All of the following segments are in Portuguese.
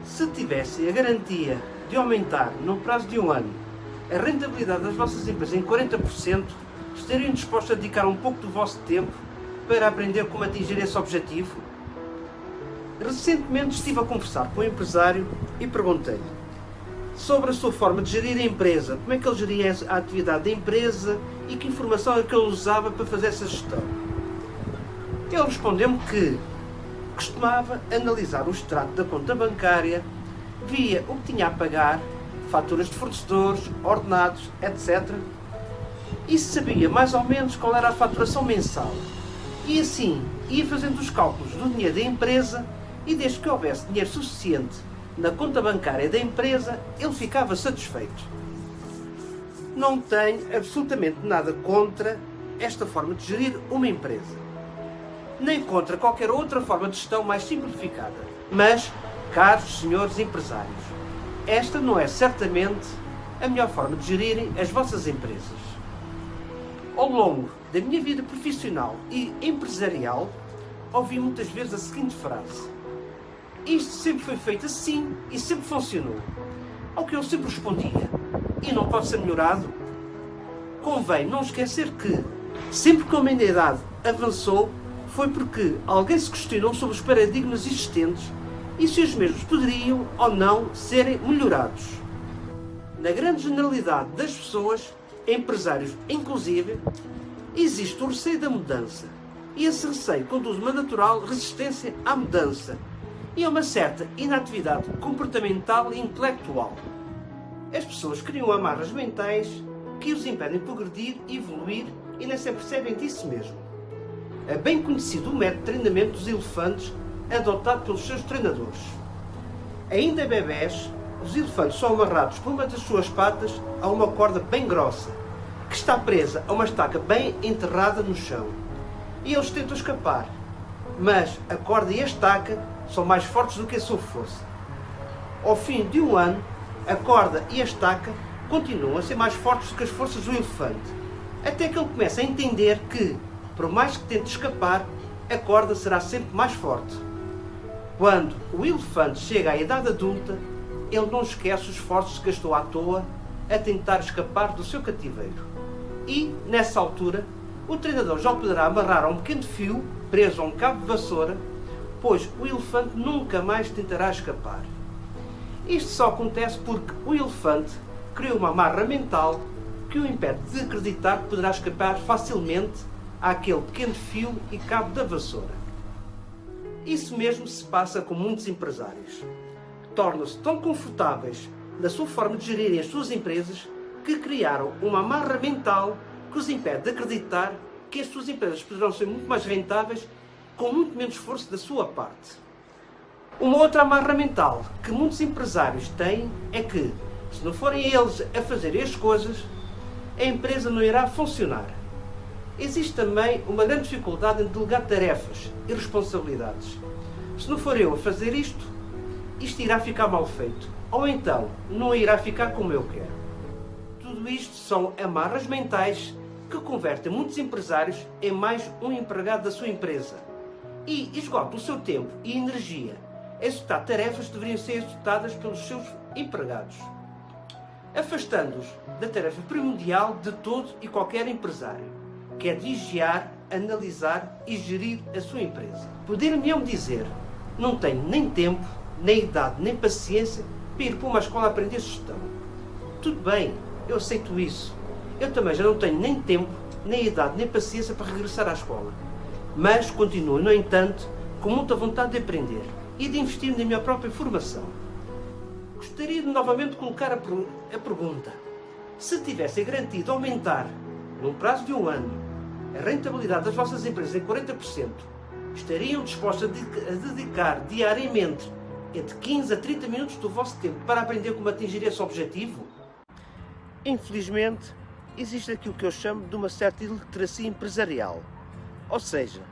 Se tivessem a garantia de aumentar, num prazo de um ano, a rentabilidade das vossas empresas em 40%, estariam dispostos a dedicar um pouco do vosso tempo para aprender como atingir esse objetivo? Recentemente estive a conversar com um empresário e perguntei-lhe sobre a sua forma de gerir a empresa, como é que ele geria a atividade da empresa e que informação é que ele usava para fazer essa gestão. Ele respondeu-me que costumava analisar o extrato da conta bancária, via o que tinha a pagar, faturas de fornecedores, ordenados, etc. E sabia mais ou menos qual era a faturação mensal. E assim ia fazendo os cálculos do dinheiro da empresa e desde que houvesse dinheiro suficiente na conta bancária da empresa, ele ficava satisfeito. Não tenho absolutamente nada contra esta forma de gerir uma empresa, nem contra qualquer outra forma de gestão mais simplificada. Mas, caros senhores empresários, esta não é certamente a melhor forma de gerirem as vossas empresas. Ao longo da minha vida profissional e empresarial, ouvi muitas vezes a seguinte frase: isto sempre foi feito assim e sempre funcionou. Ao que eu sempre respondia: e não pode ser melhorado? Convém não esquecer que, sempre que a humanidade avançou, foi porque alguém se questionou sobre os paradigmas existentes e se os mesmos poderiam ou não serem melhorados. Na grande generalidade das pessoas, empresários inclusive, existe o receio da mudança. E esse receio conduz uma natural resistência à mudança e a uma certa inatividade comportamental e intelectual. As pessoas criam amarras mentais que os impedem de progredir e evoluir e nem sempre percebem disso mesmo. É bem conhecido o método de treinamento dos elefantes adotado pelos seus treinadores. Ainda bebés, os elefantes são amarrados por uma das suas patas a uma corda bem grossa, que está presa a uma estaca bem enterrada no chão. E eles tentam escapar, mas a corda e a estaca são mais fortes do que a sua força. Ao fim de um ano, a corda e a estaca continuam a ser mais fortes do que as forças do elefante, até que ele começa a entender que, por mais que tente escapar, a corda será sempre mais forte. Quando o elefante chega à idade adulta, ele não esquece os esforços que gastou à toa a tentar escapar do seu cativeiro. E, nessa altura, o treinador já o poderá amarrar a um pequeno fio preso a um cabo de vassoura, pois o elefante nunca mais tentará escapar. Isto só acontece porque o elefante criou uma amarra mental que o impede de acreditar que poderá escapar facilmente àquele pequeno fio e cabo da vassoura. Isso mesmo se passa com muitos empresários. Tornam-se tão confortáveis na sua forma de gerirem as suas empresas que criaram uma amarra mental que os impede de acreditar que as suas empresas poderão ser muito mais rentáveis com muito menos esforço da sua parte. Uma outra amarra mental que muitos empresários têm é que, se não forem eles a fazer as coisas, a empresa não irá funcionar. Existe também uma grande dificuldade em delegar tarefas e responsabilidades. Se não for eu a fazer isto irá ficar mal feito, ou então não irá ficar como eu quero. Tudo isto são amarras mentais que convertem muitos empresários em mais um empregado da sua empresa e esgotam o seu tempo e energia a executar tarefas que deveriam ser executadas pelos seus empregados, afastando-os da tarefa primordial de todo e qualquer empresário, que é vigiar, analisar e gerir a sua empresa. Poder-me-ão dizer: não tenho nem tempo, nem idade, nem paciência para ir para uma escola aprender gestão. Tudo bem, eu aceito isso. Eu também já não tenho nem tempo, nem idade, nem paciência para regressar à escola. Mas continuo, no entanto, com muita vontade de aprender e de investir na minha própria formação. Gostaria de novamente colocar a pergunta: se tivessem garantido aumentar, num prazo de um ano, a rentabilidade das vossas empresas em 40%, estariam dispostos a dedicar diariamente entre 15 a 30 minutos do vosso tempo para aprender como atingir esse objetivo? Infelizmente, existe aquilo que eu chamo de uma certa iliteracia empresarial. Ou seja,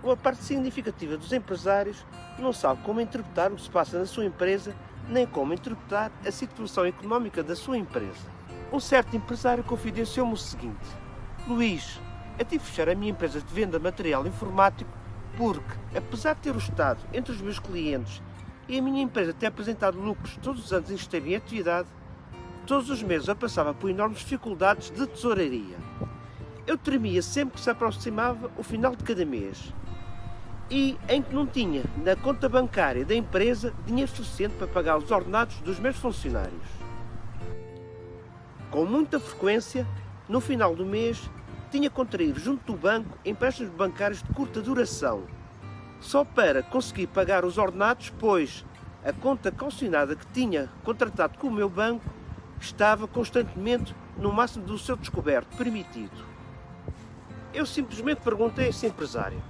uma parte significativa dos empresários não sabe como interpretar o que se passa na sua empresa, nem como interpretar a situação económica da sua empresa. Um certo empresário confidenciou-me o seguinte: Luís, eu tive que fechar a minha empresa de venda de material informático porque, apesar de ter o estado entre os meus clientes e a minha empresa tem apresentado lucros todos os anos em que esteve em atividade, todos os meses eu passava por enormes dificuldades de tesouraria. Eu tremia sempre que se aproximava o final de cada mês e em que não tinha na conta bancária da empresa dinheiro suficiente para pagar os ordenados dos meus funcionários. Com muita frequência, no final do mês, tinha que contrair junto do banco empréstimos bancários de curta duração, só para conseguir pagar os ordenados, pois a conta calcionada que tinha contratado com o meu banco estava constantemente no máximo do seu descoberto permitido. Eu simplesmente perguntei a esse empresário: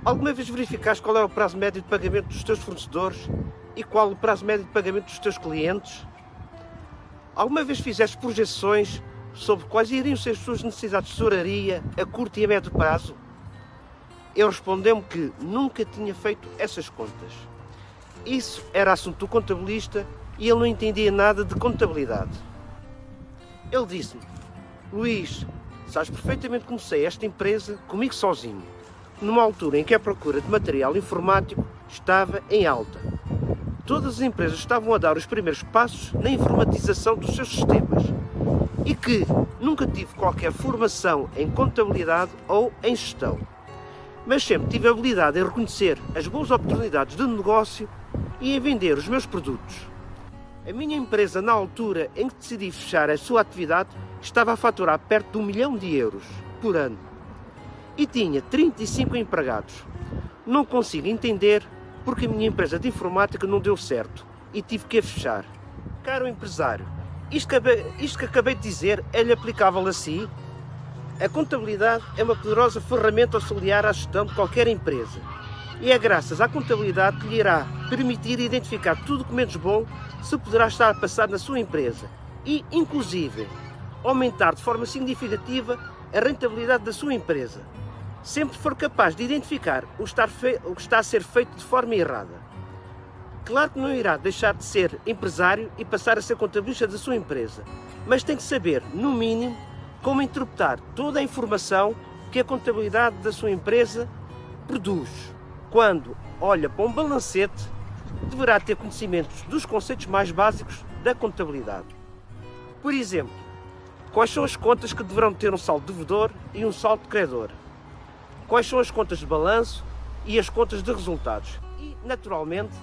alguma vez verificaste qual é o prazo médio de pagamento dos teus fornecedores e qual o prazo médio de pagamento dos teus clientes? Alguma vez fizeste projeções sobre quais iriam ser as suas necessidades de tesouraria a curto e a médio prazo? Ele respondeu-me que nunca tinha feito essas contas. Isso era assunto do contabilista e ele não entendia nada de contabilidade. Ele disse-me: Luís, sabes perfeitamente que comecei esta empresa comigo sozinho, numa altura em que a procura de material informático estava em alta. Todas as empresas estavam a dar os primeiros passos na informatização dos seus sistemas e que nunca tive qualquer formação em contabilidade ou em gestão, mas sempre tive habilidade em reconhecer as boas oportunidades de negócio e em vender os meus produtos. A minha empresa, na altura em que decidi fechar a sua atividade, estava a faturar perto de 1 milhão de euros por ano e tinha 35 empregados. Não consigo entender porque a minha empresa de informática não deu certo e tive que a fechar. Caro empresário, isto que acabei de dizer é-lhe aplicável a si? A contabilidade é uma poderosa ferramenta auxiliar à gestão de qualquer empresa e é graças à contabilidade que lhe irá permitir identificar tudo o que menos bom se poderá estar a passar na sua empresa e, inclusive, aumentar de forma significativa a rentabilidade da sua empresa, sempre for capaz de identificar o que está a ser feito de forma errada. Claro que não irá deixar de ser empresário e passar a ser contabilista da sua empresa, mas tem que saber, no mínimo, como interpretar toda a informação que a contabilidade da sua empresa produz. Quando olha para um balancete, deverá ter conhecimentos dos conceitos mais básicos da contabilidade. Por exemplo, quais são as contas que deverão ter um saldo devedor e um saldo credor? Quais são as contas de balanço e as contas de resultados? E, naturalmente,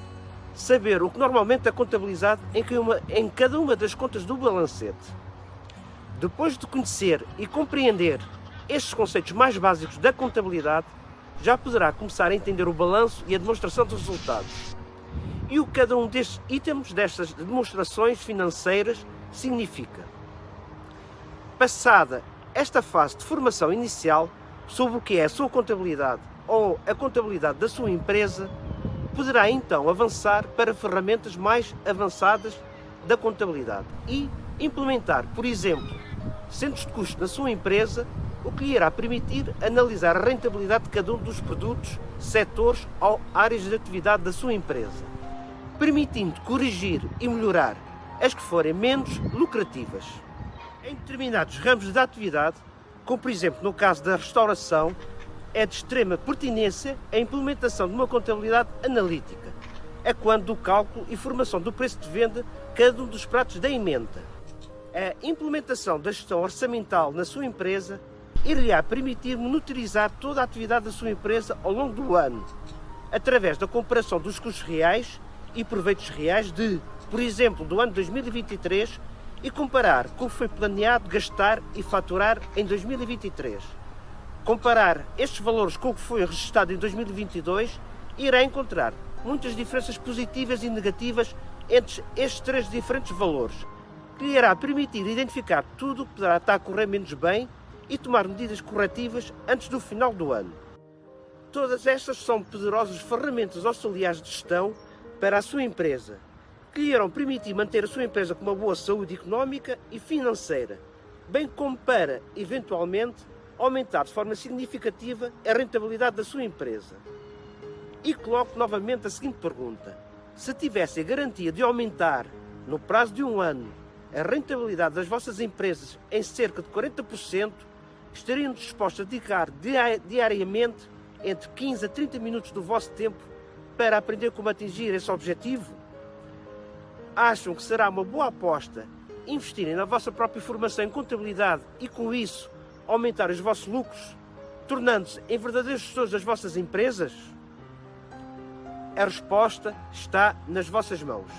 saber o que normalmente é contabilizado em cada uma das contas do balancete. Depois de conhecer e compreender estes conceitos mais básicos da contabilidade, já poderá começar a entender o balanço e a demonstração dos resultados. E o que cada um destes itens, destas demonstrações financeiras, significa. Passada esta fase de formação inicial sobre o que é a sua contabilidade ou a contabilidade da sua empresa, poderá então avançar para ferramentas mais avançadas da contabilidade e implementar, por exemplo, centros de custo na sua empresa, o que lhe irá permitir analisar a rentabilidade de cada um dos produtos, setores ou áreas de atividade da sua empresa, permitindo corrigir e melhorar as que forem menos lucrativas. Em determinados ramos da atividade, como por exemplo no caso da restauração, é de extrema pertinência a implementação de uma contabilidade analítica, a quando do cálculo e formação do preço de venda de cada um dos pratos da emenda. A implementação da gestão orçamental na sua empresa irá permitir monitorizar toda a atividade da sua empresa ao longo do ano, através da comparação dos custos reais e proveitos reais por exemplo, do ano 2023 e comparar com o que foi planeado gastar e faturar em 2023. Comparar estes valores com o que foi registrado em 2022 irá encontrar muitas diferenças positivas e negativas entre estes três diferentes valores, que lhe irá permitir identificar tudo o que poderá estar a correr menos bem e tomar medidas corretivas antes do final do ano. Todas estas são poderosas ferramentas auxiliares de gestão para a sua empresa, que lhe irão permitir manter a sua empresa com uma boa saúde económica e financeira, bem como para, eventualmente, aumentar de forma significativa a rentabilidade da sua empresa. E coloco novamente a seguinte pergunta: se tivesse a garantia de aumentar, no prazo de um ano, a rentabilidade das vossas empresas em cerca de 40%, estariam dispostos a dedicar diariamente entre 15 a 30 minutos do vosso tempo para aprender como atingir esse objetivo? Acham que será uma boa aposta investirem na vossa própria formação em contabilidade e, com isso, aumentar os vossos lucros, tornando-se em verdadeiros gestores das vossas empresas? A resposta está nas vossas mãos.